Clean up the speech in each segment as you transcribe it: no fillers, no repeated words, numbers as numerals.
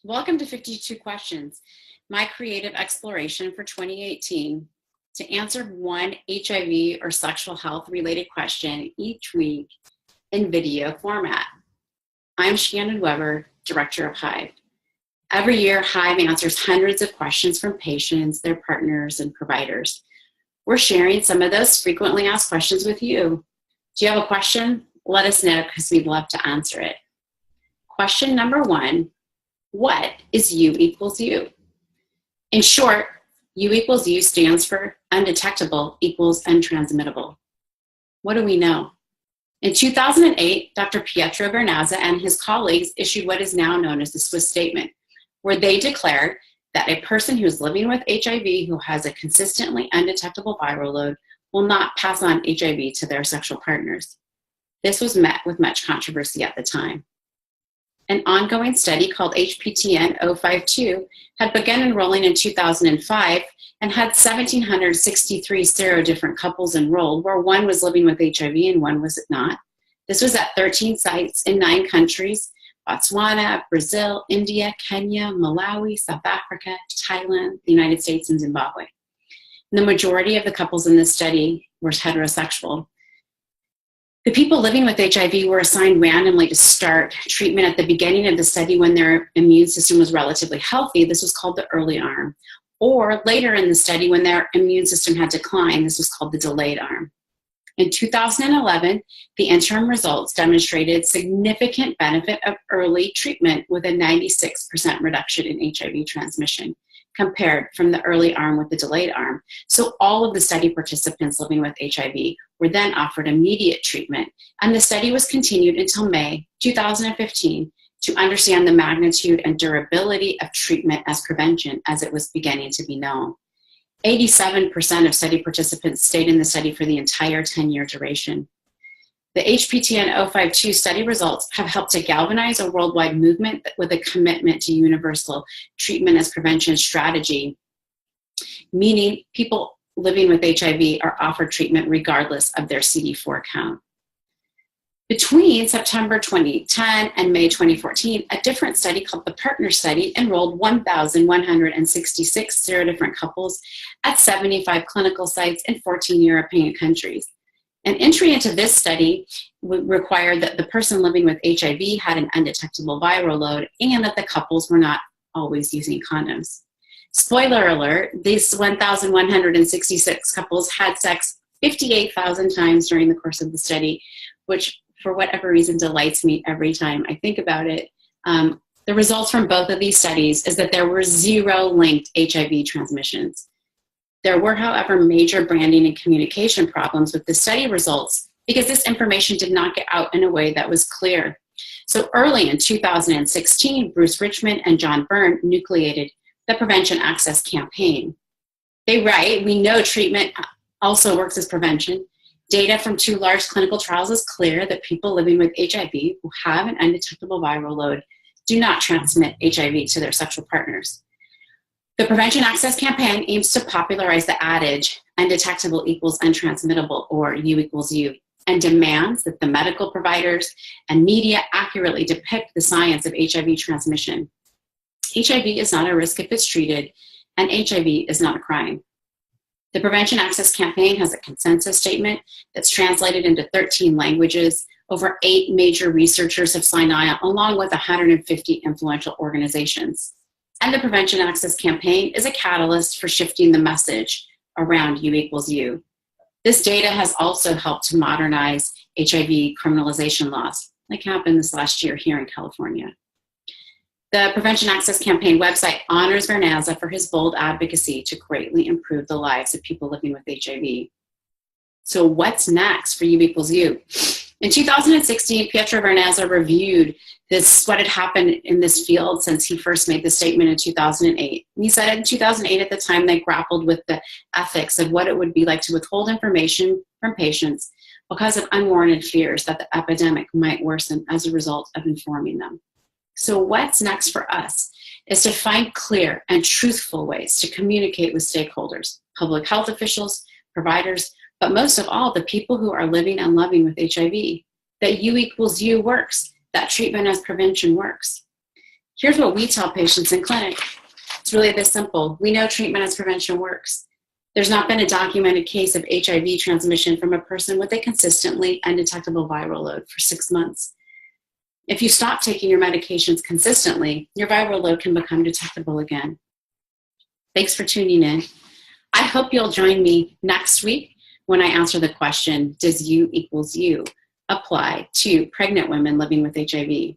Welcome to 52 Questions, my creative exploration for 2018 to answer one HIV or sexual health related question each week in video format. I'm Shannon Weber, Director of HIVE. Every year, HIVE answers hundreds of questions from patients, their partners, and providers. We're sharing some of those frequently asked questions with you. Do you have a question? Let us know because we'd love to answer it. Question number 1, what is U equals U? In short, U equals U stands for undetectable equals untransmittable. What do we know? In 2008, Dr. Pietro Vernazza and his colleagues issued what is now known as the Swiss Statement, where they declared that a person who is living with HIV who has a consistently undetectable viral load will not pass on HIV to their sexual partners. This was met with much controversy at the time. An ongoing study called HIVEonline.org had begun enrolling in 2005 and had 1,763 serodifferent couples enrolled, where one was living with HIV and one was not. This was at 13 sites in 9 countries: Botswana, Brazil, India, Kenya, Malawi, South Africa, Thailand, the United States, and Zimbabwe. And the majority of the couples in this study were heterosexual. The people living with HIV were assigned randomly to start treatment at the beginning of the study when their immune system was relatively healthy. This was called the early arm. Or later in the study when their immune system had declined. This was called the delayed arm. In 2011, the interim results demonstrated significant benefit of early treatment with a 96% reduction in HIV transmission compared from the early arm with the delayed arm. So all of the study participants living with HIV were then offered immediate treatment, and the study was continued until May 2015 to understand the magnitude and durability of treatment as prevention as it was beginning to be known. 87% of study participants stayed in the study for the entire 10-year duration. The HIVEonline.org study results have helped to galvanize a worldwide movement with a commitment to universal treatment as prevention strategy, meaning people living with HIV are offered treatment regardless of their CD4 count. Between September 2010 and May 2014, a different study called the Partner Study enrolled 1,166 serodifferent couples at 75 clinical sites in 14 European countries. An entry into this study required that the person living with HIV had an undetectable viral load and that the couples were not always using condoms. Spoiler alert, these 1,166 couples had sex 58,000 times during the course of the study, which for whatever reason delights me every time I think about it. The results from both of these studies is that there were 0 linked HIV transmissions. There were, however, major branding and communication problems with the study results because this information did not get out in a way that was clear. So early in 2016, Bruce Richmond and John Byrne nucleated the Prevention Access Campaign. They write, "We know treatment also works as prevention. Data from 2 large clinical trials is clear that people living with HIV who have an undetectable viral load do not transmit HIV to their sexual partners. The Prevention Access Campaign aims to popularize the adage, undetectable equals untransmittable, or U equals U, and demands that the medical providers and media accurately depict the science of HIV transmission. HIV is not a risk if it's treated, and HIV is not a crime." The Prevention Access Campaign has a consensus statement that's translated into 13 languages. Over 8 major researchers have signed on, along with 150 influential organizations. And the Prevention Access Campaign is a catalyst for shifting the message around U equals U. This data has also helped to modernize HIV criminalization laws, like happened this last year here in California. The Prevention Access Campaign website honors Vernazza for his bold advocacy to greatly improve the lives of people living with HIV. So what's next for U equals U? In 2016, Pietro Vernazza reviewed what had happened in this field since he first made the statement in 2008. And he said in 2008 at the time they grappled with the ethics of what it would be like to withhold information from patients because of unwarranted fears that the epidemic might worsen as a result of informing them. So what's next for us is to find clear and truthful ways to communicate with stakeholders, public health officials, providers, but most of all, the people who are living and loving with HIV, that U equals U works, that treatment as prevention works. Here's what we tell patients in clinic. It's really this simple. We know treatment as prevention works. There's not been a documented case of HIV transmission from a person with a consistently undetectable viral load for 6 months. If you stop taking your medications consistently, your viral load can become detectable again. Thanks for tuning in. I hope you'll join me next week when I answer the question, does U equals you apply to pregnant women living with HIV?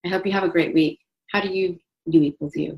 I hope you have a great week. How do you U equals you?